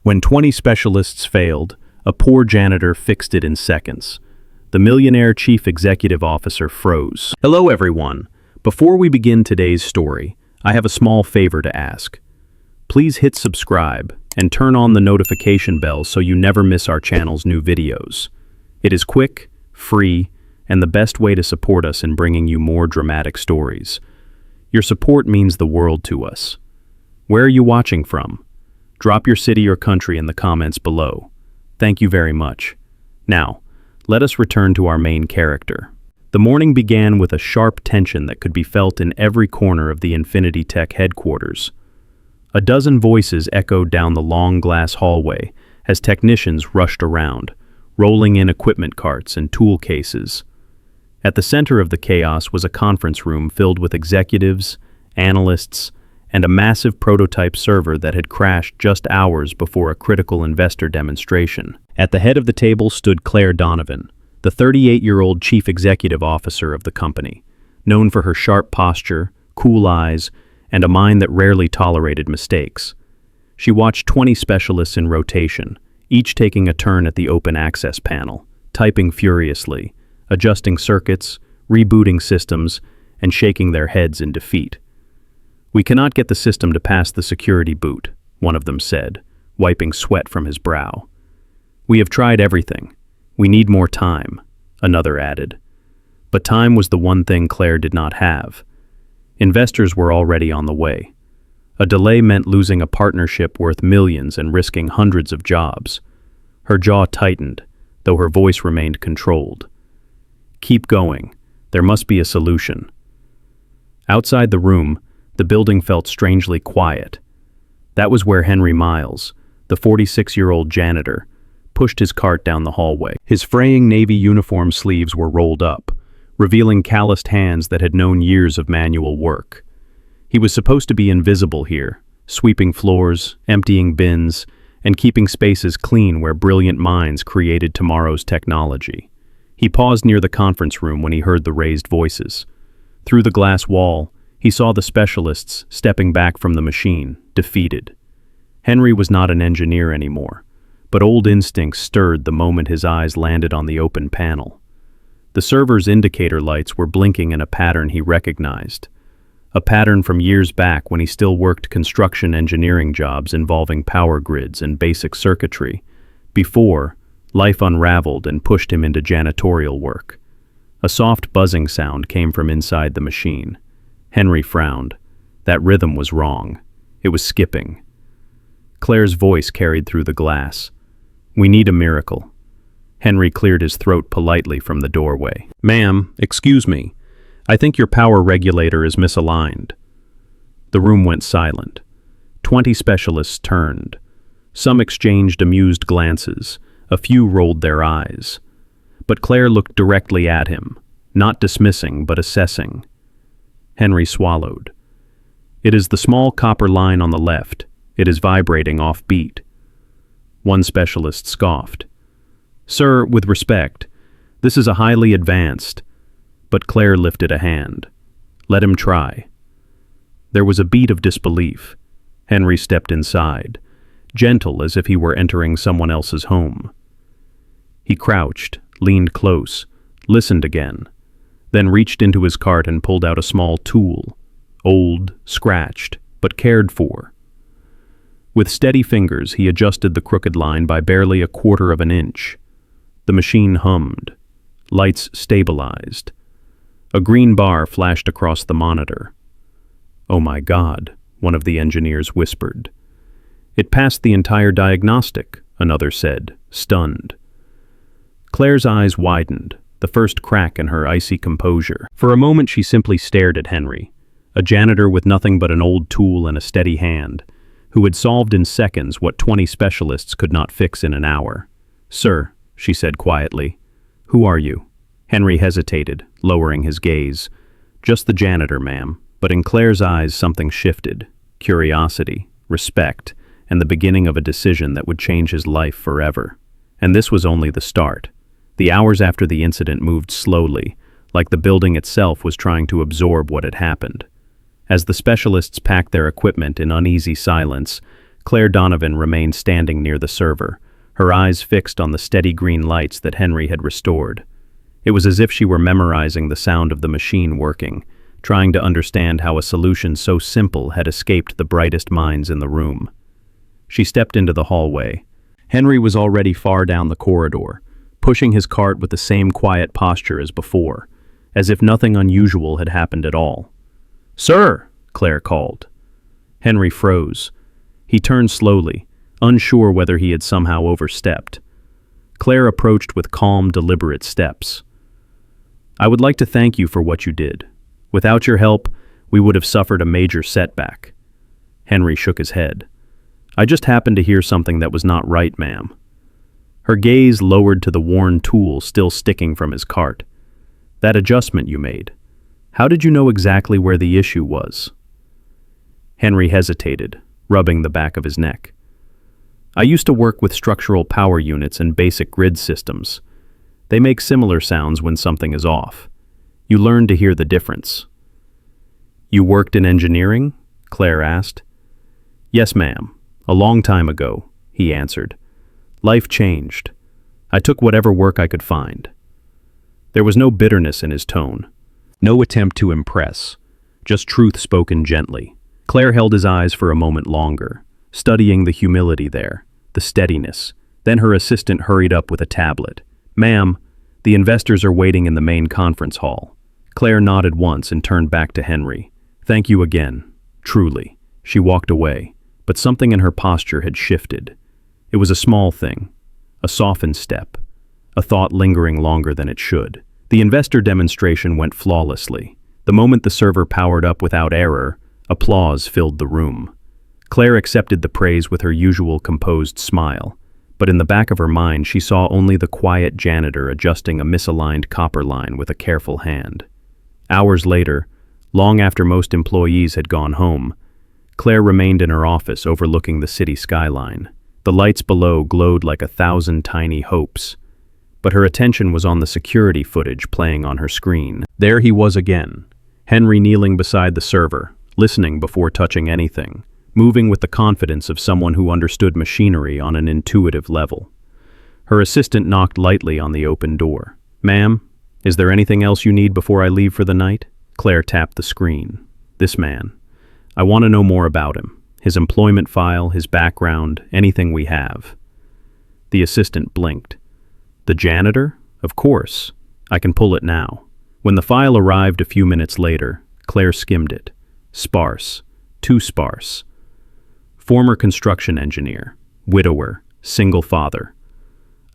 When 20 specialists failed, a poor janitor fixed it in seconds. The Millionaire chief executive officer froze. Hello everyone. Before we begin today's story, I have a small favor to ask. Please hit subscribe and turn on the notification bell so you never miss our channel's new videos. It is quick, free, and the best way to support us in bringing you more dramatic stories. Your support means the world to us. Where are you watching from? Drop your city or country in the comments below. Thank you very much. Now, let us return to our main character. The morning began with a sharp tension that could be felt in every corner of the Infinity Tech headquarters. A dozen voices echoed down the long glass hallway as technicians rushed around, rolling in equipment carts and tool cases. At the center of the chaos was a conference room filled with executives, analysts, and a massive prototype server that had crashed just hours before a critical investor demonstration. At the head of the table stood Clare Donovan, the 38-year-old chief executive officer of the company, known for her sharp posture, cool eyes, and a mind that rarely tolerated mistakes. She watched 20 specialists in rotation, each taking a turn at the open access panel, typing furiously, adjusting circuits, rebooting systems, and shaking their heads in defeat. "We cannot get the system to pass the security boot," one of them said, wiping sweat from his brow. "We have tried everything. We need more time," another added. But time was the one thing Claire did not have. Investors were already on the way. A delay meant losing a partnership worth millions and risking hundreds of jobs. Her jaw tightened, though her voice remained controlled. "Keep going. There must be a solution." Outside the room, the building felt strangely quiet. That was where Henry Miles, the 46-year-old janitor, pushed his cart down the hallway. His fraying navy uniform sleeves were rolled up, revealing calloused hands that had known years of manual work. He was supposed to be invisible here, sweeping floors, emptying bins, and keeping spaces clean where brilliant minds created tomorrow's technology. He paused near the conference room when he heard the raised voices. Through the glass wall, he saw the specialists stepping back from the machine, defeated. Henry was not an engineer anymore, but old instincts stirred the moment his eyes landed on the open panel. The server's indicator lights were blinking in a pattern he recognized, a pattern from years back when he still worked construction engineering jobs involving power grids and basic circuitry, before life unraveled and pushed him into janitorial work. A soft buzzing sound came from inside the machine. Henry frowned. That rhythm was wrong. It was skipping. Claire's voice carried through the glass. "We need a miracle." Henry cleared his throat politely from the doorway. "Ma'am, excuse me. I think your power regulator is misaligned." The room went silent. 20 specialists turned. Some exchanged amused glances. A few rolled their eyes. But Claire looked directly at him, not dismissing but assessing. Henry swallowed. "It is the small copper line on the left. It is vibrating off beat." One specialist scoffed. "Sir, with respect, this is a highly advanced..." But Claire lifted a hand. "Let him try." There was a beat of disbelief. Henry stepped inside, gentle as if he were entering someone else's home. He crouched, leaned close, listened again, then reached into his cart and pulled out a small tool, old, scratched, but cared for. With steady fingers, he adjusted the crooked line by barely a quarter of an inch. The machine hummed. Lights stabilized. A green bar flashed across the monitor. "Oh my God," one of the engineers whispered. "It passed the entire diagnostic," another said, stunned. Claire's eyes widened, the first crack in her icy composure. For a moment she simply stared at Henry, a janitor with nothing but an old tool and a steady hand, who had solved in seconds what 20 specialists could not fix in an hour. "Sir," she said quietly, "who are you?" Henry hesitated, lowering his gaze. "Just the janitor, ma'am." But in Claire's eyes something shifted, curiosity, respect, and the beginning of a decision that would change his life forever. And this was only the start. The hours after the incident moved slowly, like the building itself was trying to absorb what had happened. As the specialists packed their equipment in uneasy silence, Clare Donovan remained standing near the server, her eyes fixed on the steady green lights that Henry had restored. It was as if she were memorizing the sound of the machine working, trying to understand how a solution so simple had escaped the brightest minds in the room. She stepped into the hallway. Henry was already far down the corridor, pushing his cart with the same quiet posture as before, as if nothing unusual had happened at all. "Sir!" Clare called. Henry froze. He turned slowly, unsure whether he had somehow overstepped. Clare approached with calm, deliberate steps. "I would like to thank you for what you did. Without your help, we would have suffered a major setback." Henry shook his head. "I just happened to hear something that was not right, ma'am." Her gaze lowered to the worn tool still sticking from his cart. "That adjustment you made. How did you know exactly where the issue was?" Henry hesitated, rubbing the back of his neck. "I used to work with structural power units and basic grid systems. They make similar sounds when something is off. You learn to hear the difference." "You worked in engineering?" Clare asked. "Yes, ma'am. A long time ago," he answered. "Life changed. I took whatever work I could find." There was no bitterness in his tone, no attempt to impress, just truth spoken gently. Clare held his eyes for a moment longer, studying the humility there, the steadiness. Then her assistant hurried up with a tablet. "Ma'am, the investors are waiting in the main conference hall." Clare nodded once and turned back to Henry. "Thank you again. Truly." She walked away, but something in her posture had shifted. It was a small thing, a softened step, a thought lingering longer than it should. The investor demonstration went flawlessly. The moment the server powered up without error, applause filled the room. Clare accepted the praise with her usual composed smile, but in the back of her mind she saw only the quiet janitor adjusting a misaligned copper line with a careful hand. Hours later, long after most employees had gone home, Clare remained in her office overlooking the city skyline. The lights below glowed like 1,000 tiny hopes, but her attention was on the security footage playing on her screen. There he was again, Henry kneeling beside the server, listening before touching anything, moving with the confidence of someone who understood machinery on an intuitive level. Her assistant knocked lightly on the open door. "Ma'am, is there anything else you need before I leave for the night?" Clare tapped the screen. "This man. I want to know more about him. His employment file, his background, anything we have." The assistant blinked. "The janitor? Of course. I can pull it now." When the file arrived a few minutes later, Clare skimmed it. Sparse. Too sparse. Former construction engineer. Widower. Single father.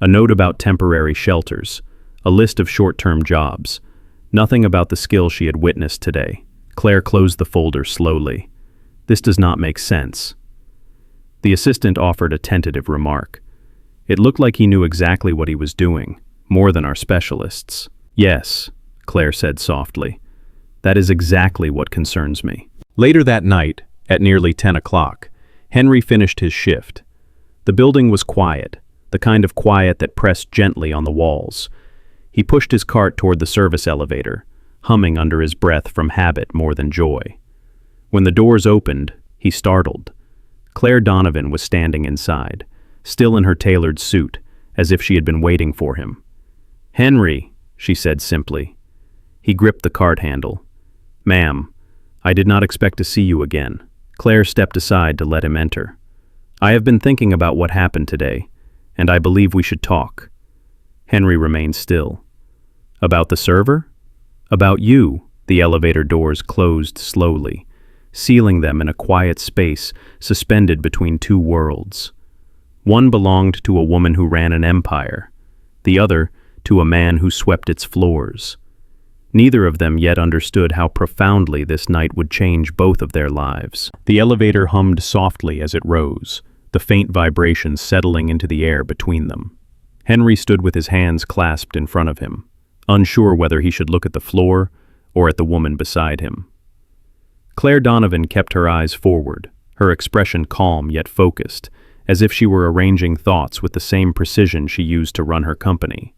A note about temporary shelters. A list of short-term jobs. Nothing about the skill she had witnessed today. Clare closed the folder slowly. "This does not make sense." The assistant offered a tentative remark. It looked like he knew exactly what he was doing, more than our specialists. "Yes," Clare said softly. "That is exactly what concerns me." Later that night, at nearly 10 o'clock, Henry finished his shift. The building was quiet, the kind of quiet that pressed gently on the walls. He pushed his cart toward the service elevator, humming under his breath from habit more than joy. When the doors opened, he startled. Clare Donovan was standing inside, still in her tailored suit, as if she had been waiting for him. "Henry," she said simply. He gripped the cart handle. "Ma'am, I did not expect to see you again." Clare stepped aside to let him enter. "I have been thinking about what happened today, and I believe we should talk." Henry remained still. "About the server?" "About you." The elevator doors closed slowly, sealing them in a quiet space suspended between two worlds. One belonged to a woman who ran an empire, the other to a man who swept its floors. Neither of them yet understood how profoundly this night would change both of their lives. The elevator hummed softly as it rose, the faint vibration settling into the air between them. Henry stood with his hands clasped in front of him, unsure whether he should look at the floor or at the woman beside him. Clare Donovan kept her eyes forward, her expression calm yet focused, as if she were arranging thoughts with the same precision she used to run her company.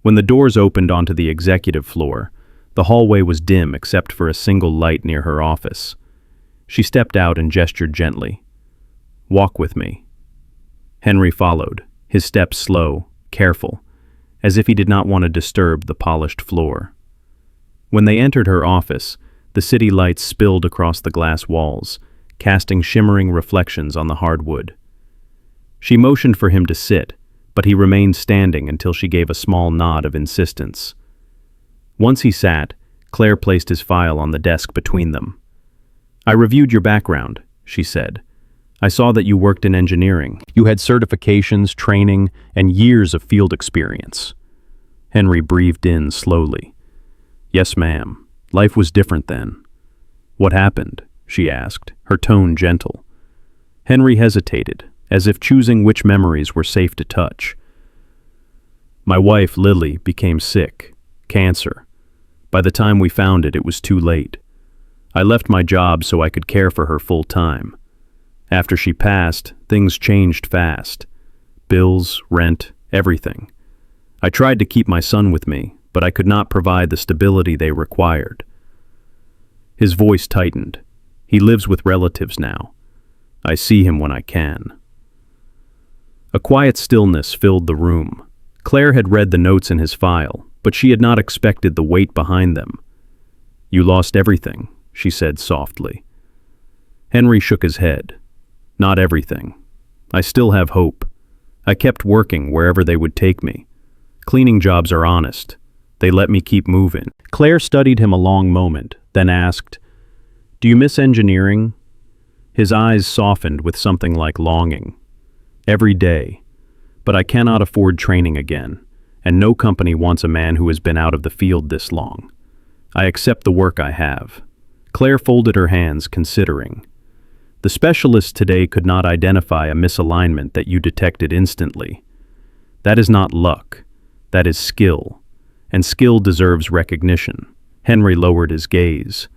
When the doors opened onto the executive floor, the hallway was dim except for a single light near her office. She stepped out and gestured gently. Walk with me." Henry followed, his steps slow, careful, as if he did not want to disturb the polished floor. When they entered her office, the city lights spilled across the glass walls, casting shimmering reflections on the hardwood. She motioned for him to sit, but he remained standing until she gave a small nod of insistence. Once he sat, Claire placed his file on the desk between them. "I reviewed your background," she said. "I saw that you worked in engineering. You had certifications, training, and years of field experience." Henry breathed in slowly. "Yes, ma'am. Life was different then." "What happened?" she asked, her tone gentle. Henry hesitated, as if choosing which memories were safe to touch. "My wife, Lily, became sick. Cancer. By the time we found it, it was too late. I left my job so I could care for her full time. After she passed, things changed fast. Bills, rent, everything. I tried to keep my son with me, but I could not provide the stability they required." His voice tightened. "He lives with relatives now. I see him when I can." A quiet stillness filled the room. Claire had read the notes in his file, but she had not expected the weight behind them. "You lost everything," she said softly. Henry shook his head. "Not everything. I still have hope. I kept working wherever they would take me. Cleaning jobs are honest. They let me keep moving." Claire studied him a long moment, then asked, "Do you miss engineering?" His eyes softened with something like longing. "Every day. But I cannot afford training again, and no company wants a man who has been out of the field this long. I accept the work I have." Claire folded her hands, considering. "The specialists today could not identify a misalignment that you detected instantly. That is not luck. That is skill. And skill deserves recognition." Henry lowered his gaze.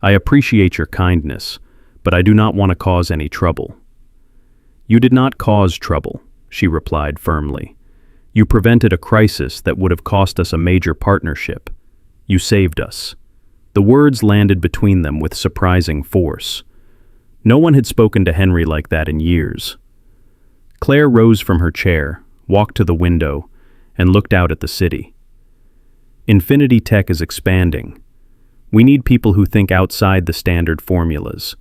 "I appreciate your kindness, but I do not want to cause any trouble." "You did not cause trouble," she replied firmly. "You prevented a crisis that would have cost us a major partnership. You saved us." The words landed between them with surprising force. No one had spoken to Henry like that in years. Claire rose from her chair, walked to the window, and looked out at the city. Infinity Tech is expanding. We need people who think outside the standard formulas.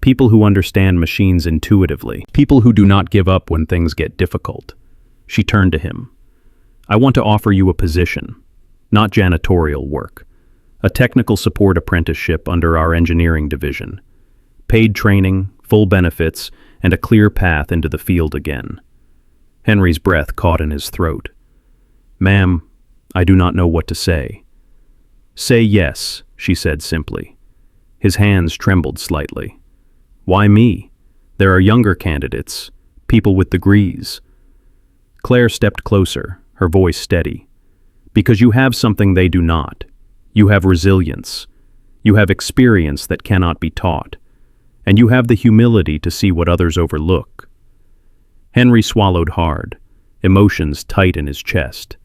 People who understand machines intuitively. People who do not give up when things get difficult. She turned to him. "I want to offer you a position, not janitorial work. A technical support apprenticeship under our engineering division. Paid training, full benefits, and a clear path into the field again." Henry's breath caught in his throat. "Ma'am, I do not know what to say." "Say yes," she said simply. His hands trembled slightly. "Why me? There are younger candidates, people with degrees." Claire stepped closer, her voice steady. "Because you have something they do not. You have resilience. You have experience that cannot be taught. And you have the humility to see what others overlook." Henry swallowed hard, emotions tight in his chest.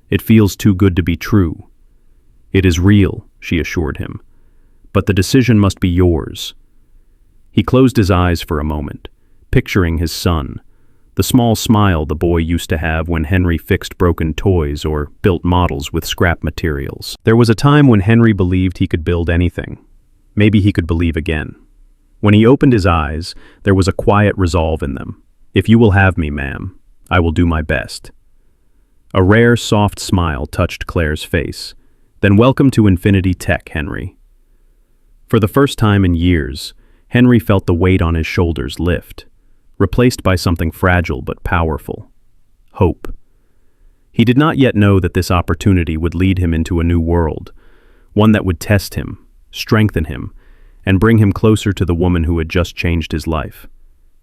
"It feels too good to be true." "It is real," she assured him. "But the decision must be yours." He closed his eyes for a moment, picturing his son, the small smile the boy used to have when Henry fixed broken toys or built models with scrap materials. There was a time when Henry believed he could build anything. Maybe he could believe again. When he opened his eyes, there was a quiet resolve in them. "If you will have me, ma'am, I will do my best." A rare, soft smile touched Claire's face. "Then welcome to Infinity Tech, Henry." For the first time in years, Henry felt the weight on his shoulders lift, replaced by something fragile but powerful. Hope. He did not yet know that this opportunity would lead him into a new world, one that would test him, strengthen him, and bring him closer to the woman who had just changed his life.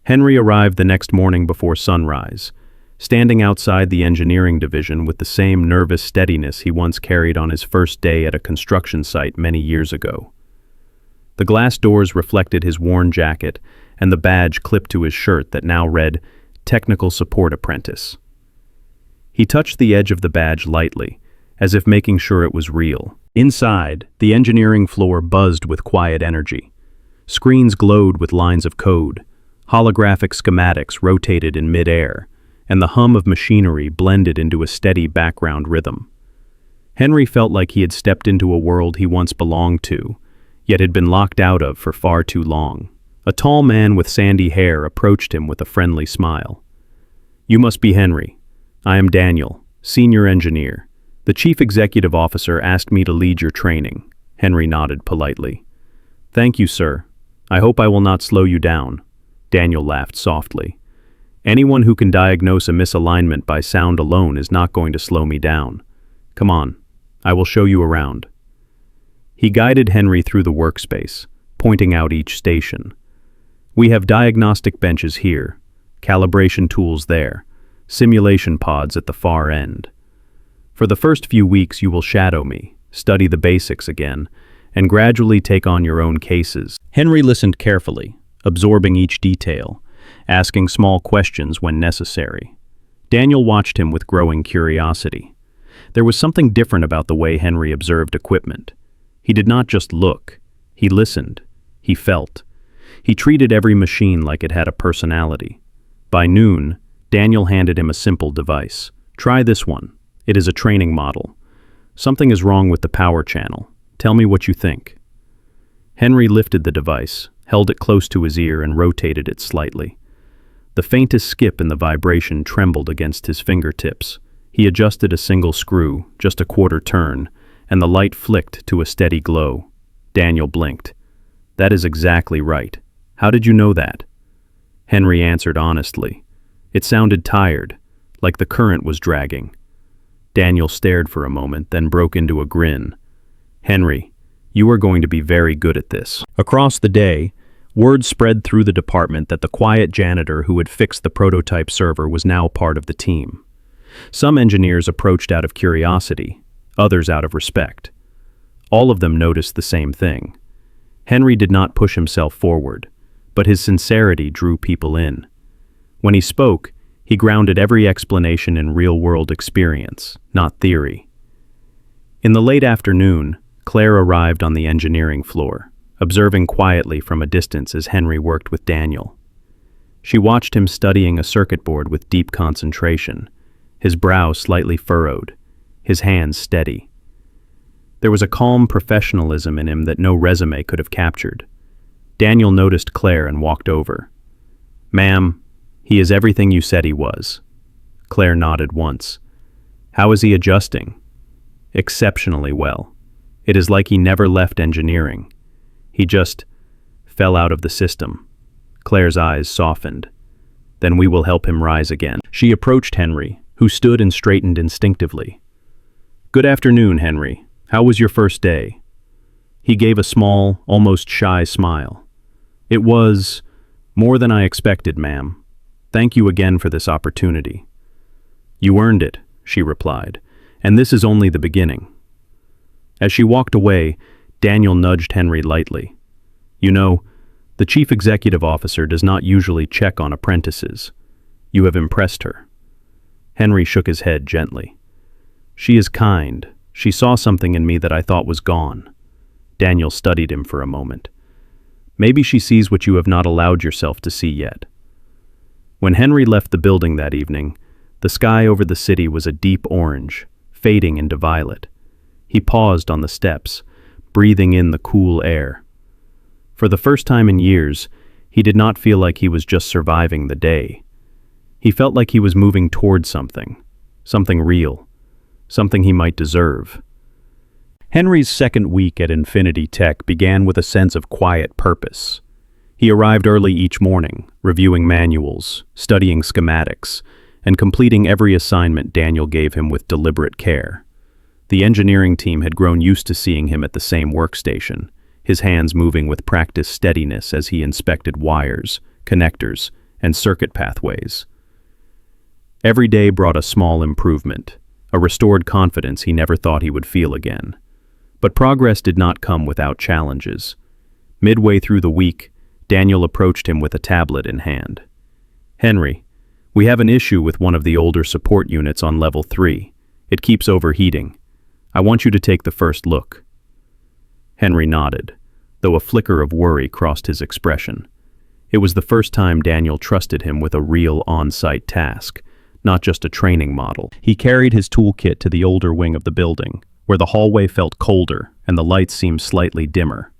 Henry arrived the next morning before sunrise, standing outside the engineering division with the same nervous steadiness he once carried on his first day at a construction site many years ago. The glass doors reflected his worn jacket and the badge clipped to his shirt that now read, "Technical Support Apprentice." He touched the edge of the badge lightly, as if making sure it was real. Inside, the engineering floor buzzed with quiet energy. Screens glowed with lines of code. Holographic schematics rotated in mid-air, and the hum of machinery blended into a steady background rhythm. Henry felt like he had stepped into a world he once belonged to, yet had been locked out of for far too long. A tall man with sandy hair approached him with a friendly smile. "You must be Henry. I am Daniel, senior engineer. The chief executive officer asked me to lead your training." Henry nodded politely. "Thank you, sir. I hope I will not slow you down." Daniel laughed softly. "Anyone who can diagnose a misalignment by sound alone is not going to slow me down. Come on, I will show you around." He guided Henry through the workspace, pointing out each station. "We have diagnostic benches here, calibration tools there, simulation pods at the far end. For the first few weeks you will shadow me, study the basics again, and gradually take on your own cases." Henry listened carefully, absorbing each detail, asking small questions when necessary. Daniel watched him with growing curiosity. There was something different about the way Henry observed equipment. He did not just look, he listened, he felt. He treated every machine like it had a personality. By noon, Daniel handed him a simple device. "Try this one. It is a training model. Something is wrong with the power channel. Tell me what you think." Henry lifted the device, held it close to his ear, and rotated it slightly. The faintest skip in the vibration trembled against his fingertips. He adjusted a single screw, just a quarter turn, and the light flicked to a steady glow. Daniel blinked. "That is exactly right. How did you know that?" Henry answered honestly. "It sounded tired, like the current was dragging." Daniel stared for a moment, then broke into a grin. "Henry, you are going to be very good at this." Across the day, word spread through the department that the quiet janitor who had fixed the prototype server was now part of the team. Some engineers approached out of curiosity, others out of respect. All of them noticed the same thing. Henry did not push himself forward, but his sincerity drew people in. When he spoke, he grounded every explanation in real-world experience, not theory. In the late afternoon, Claire arrived on the engineering floor, observing quietly from a distance as Henry worked with Daniel. She watched him studying a circuit board with deep concentration, his brow slightly furrowed, his hands steady. There was a calm professionalism in him that no resume could have captured. Daniel noticed Claire and walked over. "Ma'am, he is everything you said he was." Claire nodded once. "How is he adjusting?" "Exceptionally well. It is like he never left engineering. He just fell out of the system." Claire's eyes softened. "Then we will help him rise again." She approached Henry, who stood and straightened instinctively. "Good afternoon, Henry. How was your first day?" He gave a small, almost shy smile. "It was more than I expected, ma'am. Thank you again for this opportunity." "You earned it," she replied, "and this is only the beginning." As she walked away, Daniel nudged Henry lightly. "You know, the chief executive officer does not usually check on apprentices. You have impressed her." Henry shook his head gently. "She is kind. She saw something in me that I thought was gone." Daniel studied him for a moment. "Maybe she sees what you have not allowed yourself to see yet." When Henry left the building that evening, the sky over the city was a deep orange, fading into violet. He paused on the steps, breathing in the cool air. For the first time in years, he did not feel like he was just surviving the day. He felt like he was moving toward something real, something he might deserve. Henry's second week at Infinity Tech began with a sense of quiet purpose. He arrived early each morning, reviewing manuals, studying schematics, and completing every assignment Daniel gave him with deliberate care. The engineering team had grown used to seeing him at the same workstation, his hands moving with practiced steadiness as he inspected wires, connectors, and circuit pathways. Every day brought a small improvement, a restored confidence he never thought he would feel again. But progress did not come without challenges. Midway through the week, Daniel approached him with a tablet in hand. "Henry, we have an issue with one of the older support units on level 3. It keeps overheating. I want you to take the first look." Henry nodded, though a flicker of worry crossed his expression. It was the first time Daniel trusted him with a real on-site task, not just a training model. He carried his toolkit to the older wing of the building, where the hallway felt colder and the lights seemed slightly dimmer.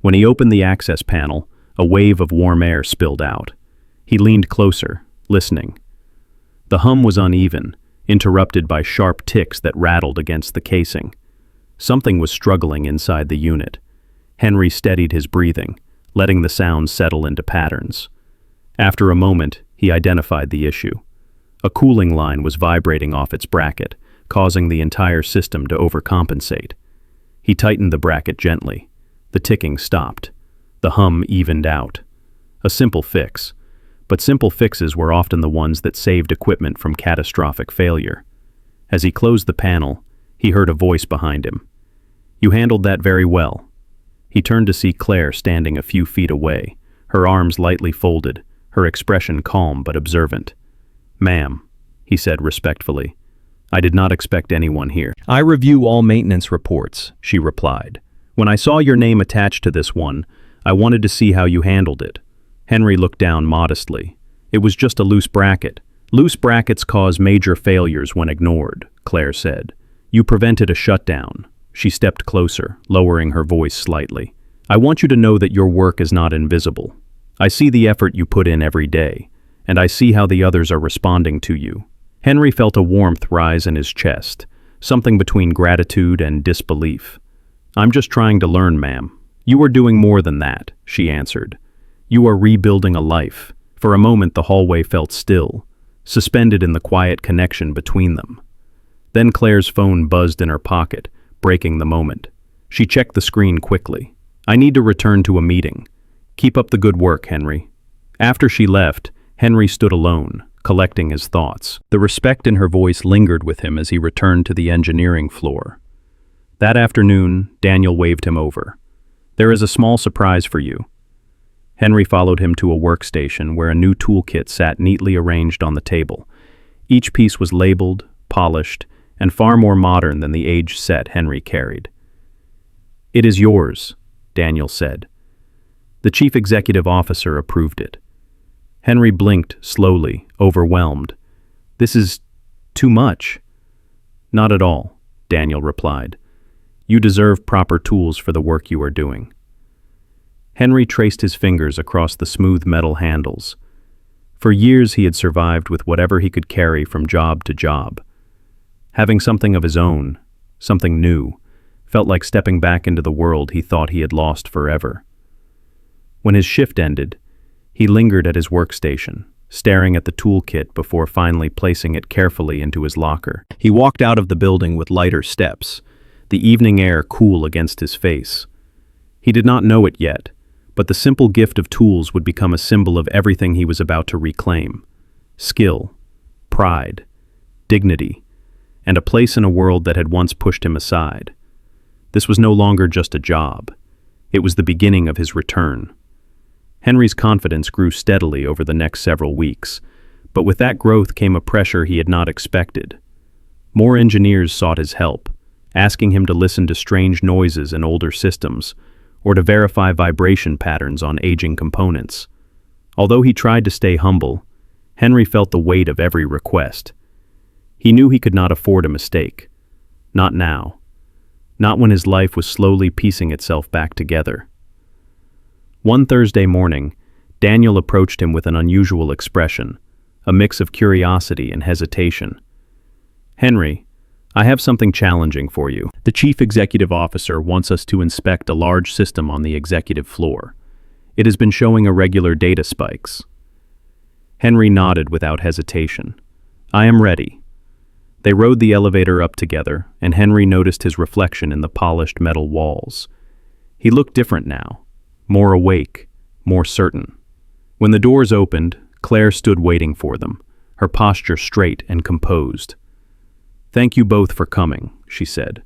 When he opened the access panel, a wave of warm air spilled out. He leaned closer, listening. The hum was uneven, interrupted by sharp ticks that rattled against the casing. Something was struggling inside the unit. Henry steadied his breathing, letting the sounds settle into patterns. After a moment, he identified the issue. A cooling line was vibrating off its bracket, causing the entire system to overcompensate. He tightened the bracket gently. The ticking stopped. The hum evened out. A simple fix. But simple fixes were often the ones that saved equipment from catastrophic failure. As he closed the panel, he heard a voice behind him. "You handled that very well." He turned to see Claire standing a few feet away, her arms lightly folded, her expression calm but observant. "Ma'am," he said respectfully, "I did not expect anyone here." "I review all maintenance reports," she replied. "When I saw your name attached to this one, I wanted to see how you handled it." Henry looked down modestly. "It was just a loose bracket." "Loose brackets cause major failures when ignored," Claire said. "You prevented a shutdown." She stepped closer, lowering her voice slightly. "I want you to know that your work is not invisible. I see the effort you put in every day, and I see how the others are responding to you." Henry felt a warmth rise in his chest, something between gratitude and disbelief. "I'm just trying to learn, ma'am." "You are doing more than that," she answered. "You are rebuilding a life." For a moment the hallway felt still, suspended in the quiet connection between them. Then Claire's phone buzzed in her pocket, breaking the moment. She checked the screen quickly. "I need to return to a meeting. Keep up the good work, Henry." After she left, Henry stood alone, collecting his thoughts. The respect in her voice lingered with him as he returned to the engineering floor. That afternoon, Daniel waved him over. "There is a small surprise for you." Henry followed him to a workstation where a new toolkit sat neatly arranged on the table. Each piece was labeled, polished, and far more modern than the aged set Henry carried. "It is yours," Daniel said. The chief executive officer approved it. Henry blinked slowly, overwhelmed. "This is too much." "Not at all," Daniel replied. "You deserve proper tools for the work you are doing." Henry traced his fingers across the smooth metal handles. For years he had survived with whatever he could carry from job to job. Having something of his own, something new, felt like stepping back into the world he thought he had lost forever. When his shift ended, he lingered at his workstation, staring at the toolkit before finally placing it carefully into his locker. He walked out of the building with lighter steps, the evening air cool against his face. He did not know it yet, but the simple gift of tools would become a symbol of everything he was about to reclaim: skill, pride, dignity, and a place in a world that had once pushed him aside. This was no longer just a job. It was the beginning of his return. Henry's confidence grew steadily over the next several weeks, but with that growth came a pressure he had not expected. More engineers sought his help, asking him to listen to strange noises in older systems, or to verify vibration patterns on aging components. Although he tried to stay humble, Henry felt the weight of every request. He knew he could not afford a mistake. Not now. Not when his life was slowly piecing itself back together. One Thursday morning, Daniel approached him with an unusual expression, a mix of curiosity and hesitation. "Henry, I have something challenging for you. The chief executive officer wants us to inspect a large system on the executive floor. It has been showing irregular data spikes." Henry nodded without hesitation. "I am ready." They rode the elevator up together, and Henry noticed his reflection in the polished metal walls. He looked different now, more awake, more certain. When the doors opened, Claire stood waiting for them, her posture straight and composed. "Thank you both for coming," she said.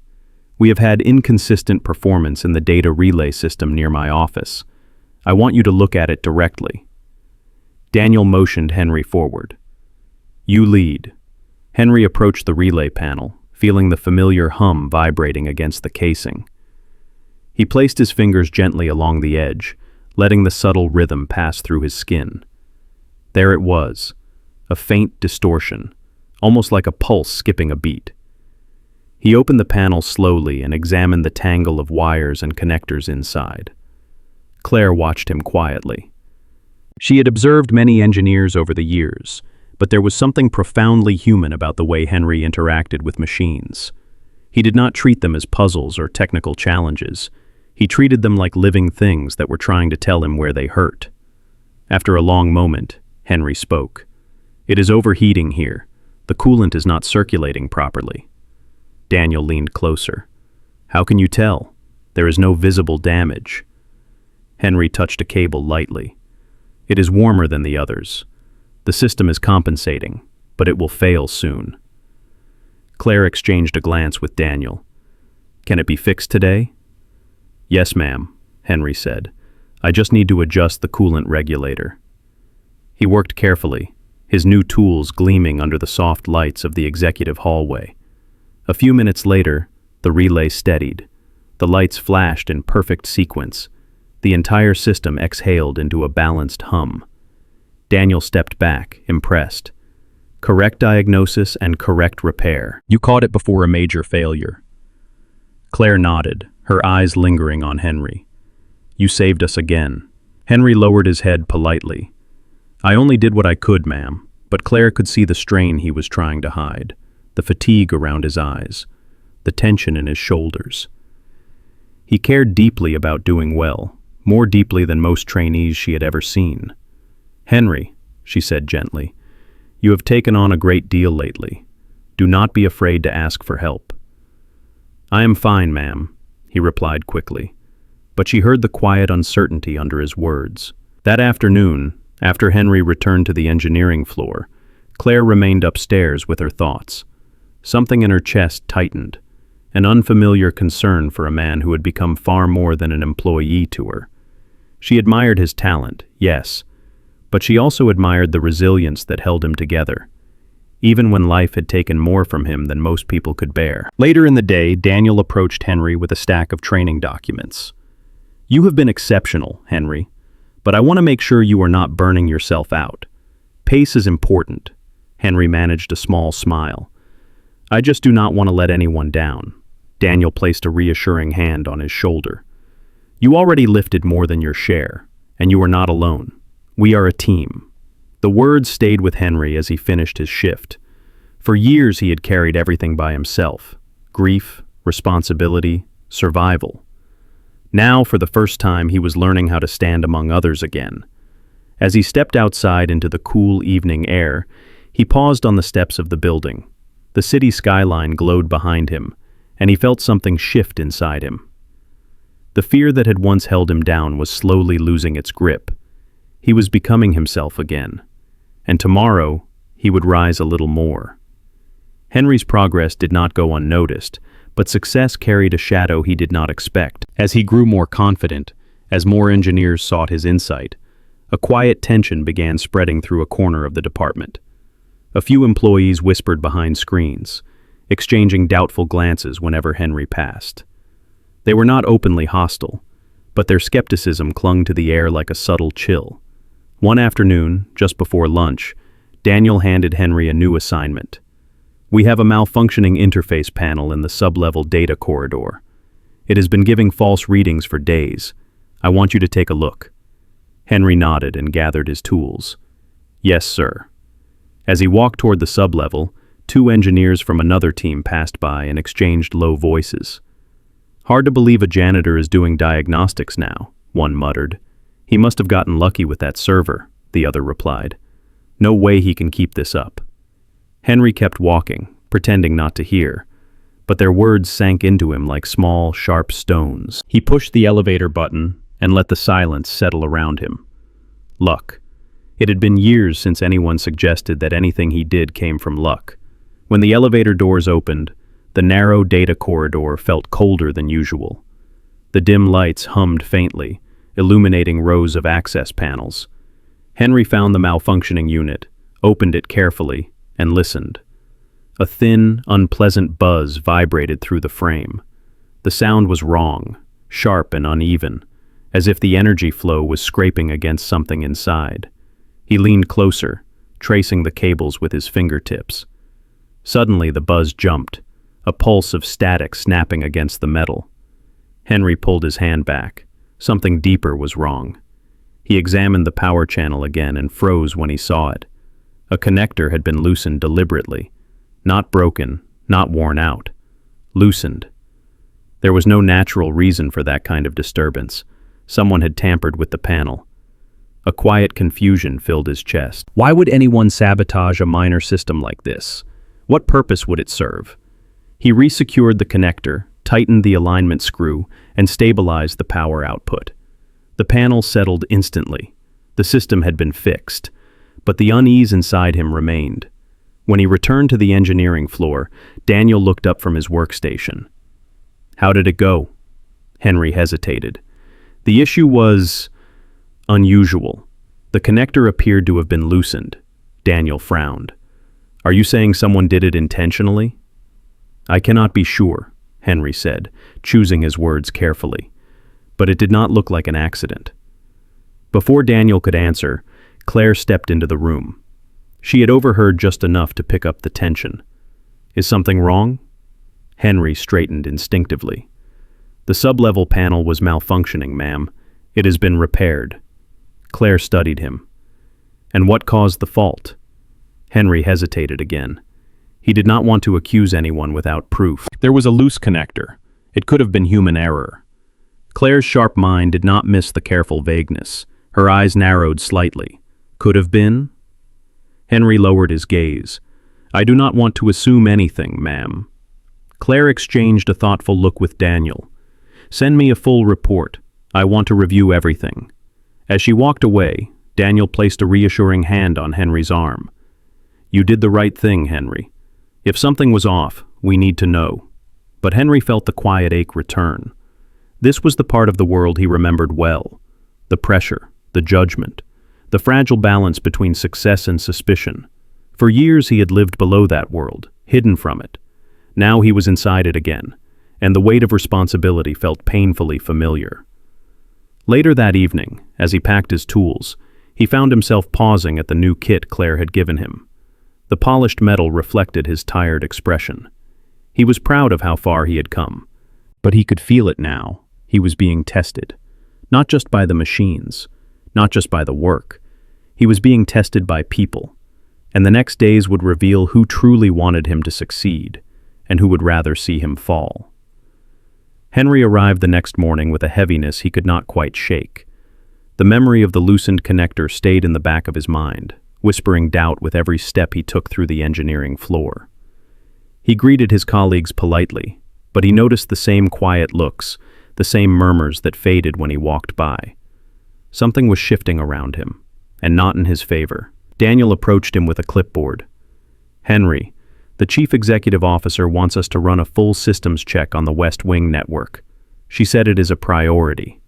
"We have had inconsistent performance in the data relay system near my office. I want you to look at it directly." Daniel motioned Henry forward. "You lead." Henry approached the relay panel, feeling the familiar hum vibrating against the casing. He placed his fingers gently along the edge, letting the subtle rhythm pass through his skin. There it was, a faint distortion, almost like a pulse skipping a beat. He opened the panel slowly and examined the tangle of wires and connectors inside. Claire watched him quietly. She had observed many engineers over the years, but there was something profoundly human about the way Henry interacted with machines. He did not treat them as puzzles or technical challenges. He treated them like living things that were trying to tell him where they hurt. After a long moment, Henry spoke. "It is overheating here. The coolant is not circulating properly." Daniel leaned closer. "How can you tell? There is no visible damage." Henry touched a cable lightly. "It is warmer than the others. The system is compensating, but it will fail soon." Claire exchanged a glance with Daniel. "Can it be fixed today?" "Yes, ma'am," Henry said. "I just need to adjust the coolant regulator." He worked carefully, his new tools gleaming under the soft lights of the executive hallway. A few minutes later, the relay steadied. The lights flashed in perfect sequence. The entire system exhaled into a balanced hum. Daniel stepped back, impressed. "Correct diagnosis and correct repair. You caught it before a major failure." Claire nodded, her eyes lingering on Henry. "You saved us again." Henry lowered his head politely. "I only did what I could, ma'am," but Claire could see the strain he was trying to hide, the fatigue around his eyes, the tension in his shoulders. He cared deeply about doing well, more deeply than most trainees she had ever seen. "Henry," she said gently, "you have taken on a great deal lately. Do not be afraid to ask for help." "I am fine, ma'am," he replied quickly, but she heard the quiet uncertainty under his words. That afternoon, after Henry returned to the engineering floor, Claire remained upstairs with her thoughts. Something in her chest tightened, an unfamiliar concern for a man who had become far more than an employee to her. She admired his talent, yes, but she also admired the resilience that held him together, even when life had taken more from him than most people could bear. Later in the day, Daniel approached Henry with a stack of training documents. "You have been exceptional, Henry, but I want to make sure you are not burning yourself out. Pace is important." Henry managed a small smile. "I just do not want to let anyone down." Daniel placed a reassuring hand on his shoulder. "You already lifted more than your share, and you are not alone. We are a team." The words stayed with Henry as he finished his shift. For years he had carried everything by himself: grief, responsibility, survival. Now, for the first time, he was learning how to stand among others again. As he stepped outside into the cool evening air, he paused on the steps of the building. The city skyline glowed behind him, and he felt something shift inside him. The fear that had once held him down was slowly losing its grip. He was becoming himself again, and tomorrow he would rise a little more. Henry's progress did not go unnoticed, but success carried a shadow he did not expect. As he grew more confident, as more engineers sought his insight, a quiet tension began spreading through a corner of the department. A few employees whispered behind screens, exchanging doubtful glances whenever Henry passed. They were not openly hostile, but their skepticism clung to the air like a subtle chill. One afternoon, just before lunch, Daniel handed Henry a new assignment. "We have a malfunctioning interface panel in the sub-level data corridor. It has been giving false readings for days. I want you to take a look." Henry nodded and gathered his tools. "Yes, sir." As he walked toward the sub-level, two engineers from another team passed by and exchanged low voices. "Hard to believe a janitor is doing diagnostics now," one muttered. "He must have gotten lucky with that server," the other replied. "No way he can keep this up." Henry kept walking, pretending not to hear, but their words sank into him like small, sharp stones. He pushed the elevator button and let the silence settle around him. Luck. It had been years since anyone suggested that anything he did came from luck. When the elevator doors opened, the narrow data corridor felt colder than usual. The dim lights hummed faintly, illuminating rows of access panels. Henry found the malfunctioning unit, opened it carefully, and listened. A thin, unpleasant buzz vibrated through the frame. The sound was wrong, sharp and uneven, as if the energy flow was scraping against something inside. He leaned closer, tracing the cables with his fingertips. Suddenly the buzz jumped, a pulse of static snapping against the metal. Henry pulled his hand back. Something deeper was wrong. He examined the power channel again and froze when he saw it. A connector had been loosened deliberately. Not broken, not worn out. Loosened. There was no natural reason for that kind of disturbance. Someone had tampered with the panel. A quiet confusion filled his chest. Why would anyone sabotage a minor system like this? What purpose would it serve? He resecured the connector, tightened the alignment screw, and stabilized the power output. The panel settled instantly. The system had been fixed, but the unease inside him remained. When he returned to the engineering floor, Daniel looked up from his workstation. How did it go? Henry hesitated. The issue was unusual. The connector appeared to have been loosened. Daniel frowned. Are you saying someone did it intentionally? I cannot be sure, Henry said, choosing his words carefully. But it did not look like an accident. Before Daniel could answer, Claire stepped into the room. She had overheard just enough to pick up the tension. Is something wrong? Henry straightened instinctively. The sub-level panel was malfunctioning, ma'am. It has been repaired. Claire studied him. And what caused the fault? Henry hesitated again. He did not want to accuse anyone without proof. There was a loose connector. It could have been human error. Claire's sharp mind did not miss the careful vagueness. Her eyes narrowed slightly. Could have been? Henry lowered his gaze. I do not want to assume anything, ma'am. Claire exchanged a thoughtful look with Daniel. Send me a full report. I want to review everything. As she walked away, Daniel placed a reassuring hand on Henry's arm. You did the right thing, Henry. If something was off, we need to know. But Henry felt the quiet ache return. This was the part of the world he remembered well. The pressure, the judgment, the fragile balance between success and suspicion. For years he had lived below that world, hidden from it. Now he was inside it again, and the weight of responsibility felt painfully familiar. Later that evening, as he packed his tools, he found himself pausing at the new kit Claire had given him. The polished metal reflected his tired expression. He was proud of how far he had come. But he could feel it now. He was being tested. Not just by the machines, not just by the work. He was being tested by people. And the next days would reveal who truly wanted him to succeed, and who would rather see him fall. Henry arrived the next morning with a heaviness he could not quite shake. The memory of the loosened connector stayed in the back of his mind, whispering doubt with every step he took through the engineering floor. He greeted his colleagues politely, but he noticed the same quiet looks, the same murmurs that faded when he walked by. Something was shifting around him, and not in his favor. Daniel approached him with a clipboard. Henry, the chief executive officer wants us to run a full systems check on the West Wing network. She said it is a priority.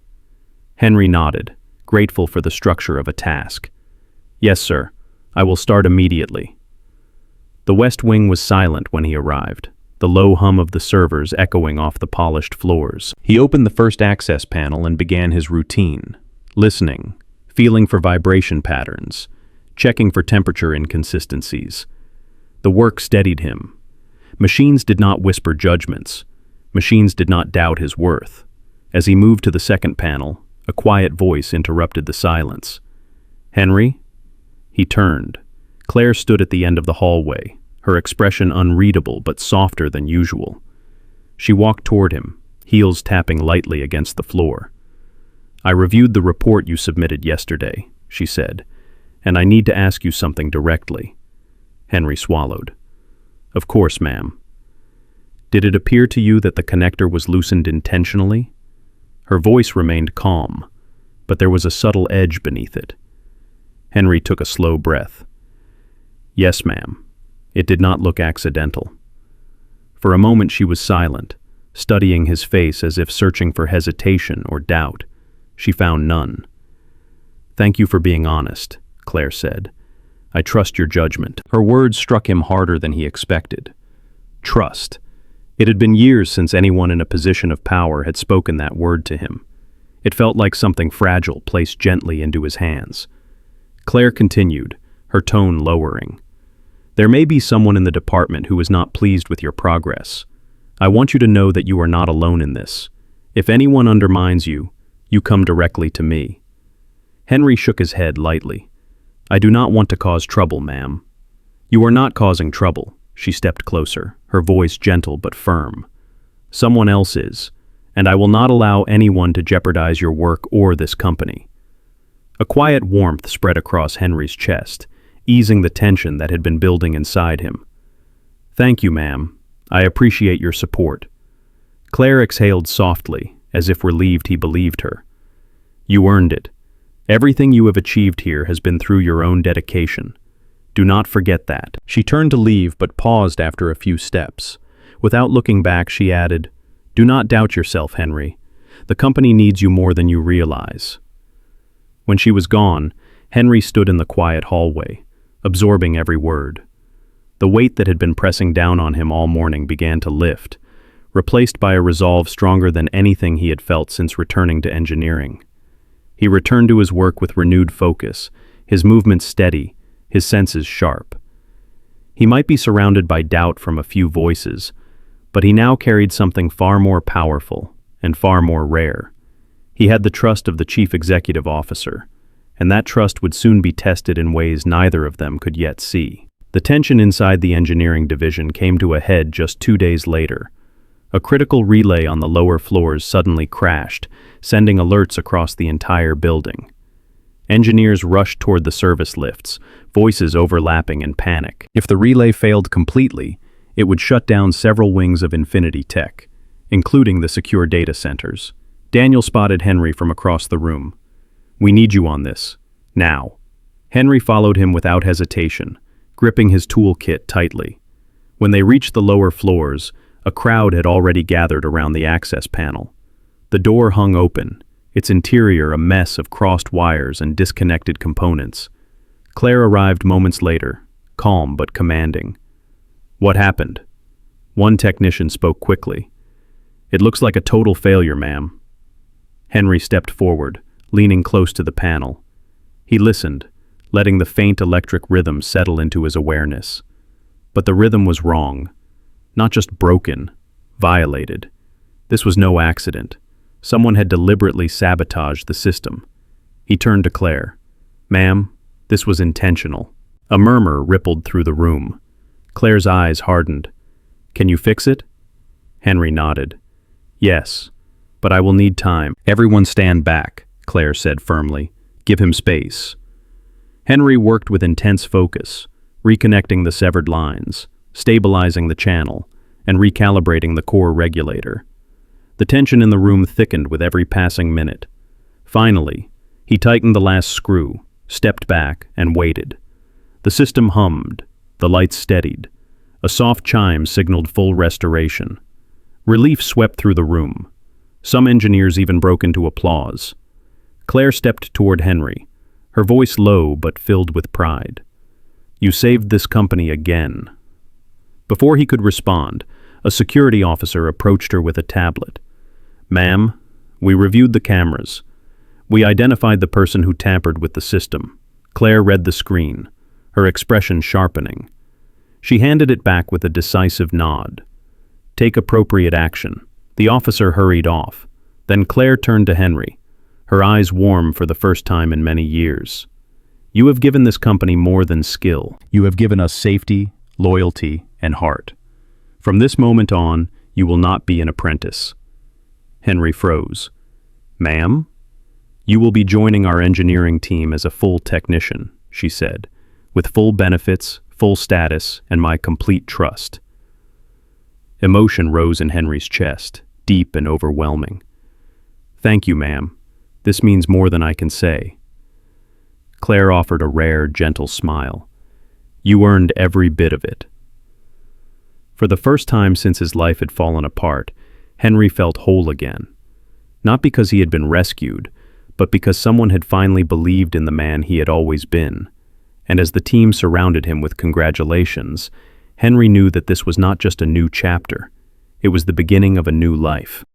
Henry nodded, grateful for the structure of a task. Yes, sir. I will start immediately. The West Wing was silent when he arrived, the low hum of the servers echoing off the polished floors. He opened the first access panel and began his routine, listening, feeling for vibration patterns, checking for temperature inconsistencies. The work steadied him. Machines did not whisper judgments. Machines did not doubt his worth. As he moved to the second panel, a quiet voice interrupted the silence. Henry? He turned. Claire stood at the end of the hallway, her expression unreadable but softer than usual. She walked toward him, heels tapping lightly against the floor. I reviewed the report you submitted yesterday, she said, and I need to ask you something directly. Henry swallowed. Of course, ma'am. Did it appear to you that the connector was loosened intentionally? Her voice remained calm, but there was a subtle edge beneath it. Henry took a slow breath. Yes, ma'am. It did not look accidental. For a moment she was silent, studying his face as if searching for hesitation or doubt. She found none. Thank you for being honest, Claire said. I trust your judgment. Her words struck him harder than he expected. Trust. It had been years since anyone in a position of power had spoken that word to him. It felt like something fragile placed gently into his hands. Claire continued, her tone lowering. There may be someone in the department who is not pleased with your progress. I want you to know that you are not alone in this. If anyone undermines you, you come directly to me. Henry shook his head lightly. I do not want to cause trouble, ma'am. You are not causing trouble. She stepped closer, her voice gentle but firm. Someone else is, and I will not allow anyone to jeopardize your work or this company. A quiet warmth spread across Henry's chest, easing the tension that had been building inside him. Thank you, ma'am. I appreciate your support. Claire exhaled softly, as if relieved he believed her. You earned it. Everything you have achieved here has been through your own dedication. Do not forget that. She turned to leave but paused after a few steps. Without looking back, she added, Do not doubt yourself, Henry. The company needs you more than you realize. When she was gone, Henry stood in the quiet hallway, absorbing every word. The weight that had been pressing down on him all morning began to lift, replaced by a resolve stronger than anything he had felt since returning to engineering. He returned to his work with renewed focus, his movements steady, his senses sharp. He might be surrounded by doubt from a few voices, but he now carried something far more powerful and far more rare. He had the trust of the chief executive officer, and that trust would soon be tested in ways neither of them could yet see. The tension inside the engineering division came to a head just 2 days later. A critical relay on the lower floors suddenly crashed, sending alerts across the entire building. Engineers rushed toward the service lifts, voices overlapping in panic. If the relay failed completely, it would shut down several wings of Infinity Tech, including the secure data centers. Daniel spotted Henry from across the room. We need you on this. Now. Henry followed him without hesitation, gripping his toolkit tightly. When they reached the lower floors, a crowd had already gathered around the access panel. The door hung open, its interior a mess of crossed wires and disconnected components. Claire arrived moments later, calm but commanding. What happened? One technician spoke quickly. It looks like a total failure, ma'am. Henry stepped forward, leaning close to the panel. He listened, letting the faint electric rhythm settle into his awareness. But the rhythm was wrong. Not just broken, violated. This was no accident. Someone had deliberately sabotaged the system. He turned to Claire. Ma'am, this was intentional. A murmur rippled through the room. Claire's eyes hardened. Can you fix it? Henry nodded. Yes, but I will need time. Everyone stand back, Claire said firmly. Give him space. Henry worked with intense focus, reconnecting the severed lines, stabilizing the channel, and recalibrating the core regulator. The tension in the room thickened with every passing minute. Finally, he tightened the last screw, stepped back, and waited. The system hummed, the lights steadied. A soft chime signaled full restoration. Relief swept through the room. Some engineers even broke into applause. Claire stepped toward Henry, her voice low but filled with pride. You saved this company again. Before he could respond, a security officer approached her with a tablet. Ma'am, we reviewed the cameras. We identified the person who tampered with the system. Claire read the screen, her expression sharpening. She handed it back with a decisive nod. Take appropriate action. The officer hurried off. Then Claire turned to Henry, her eyes warm for the first time in many years. You have given this company more than skill. You have given us safety, loyalty, and heart. From this moment on, you will not be an apprentice. Henry froze. Ma'am? You will be joining our engineering team as a full technician, she said, with full benefits, full status, and my complete trust. Emotion rose in Henry's chest, deep and overwhelming. Thank you, ma'am. This means more than I can say. Claire offered a rare, gentle smile. You earned every bit of it. For the first time since his life had fallen apart, Henry felt whole again. Not because he had been rescued, but because someone had finally believed in the man he had always been. And as the team surrounded him with congratulations, Henry knew that this was not just a new chapter. It was the beginning of a new life.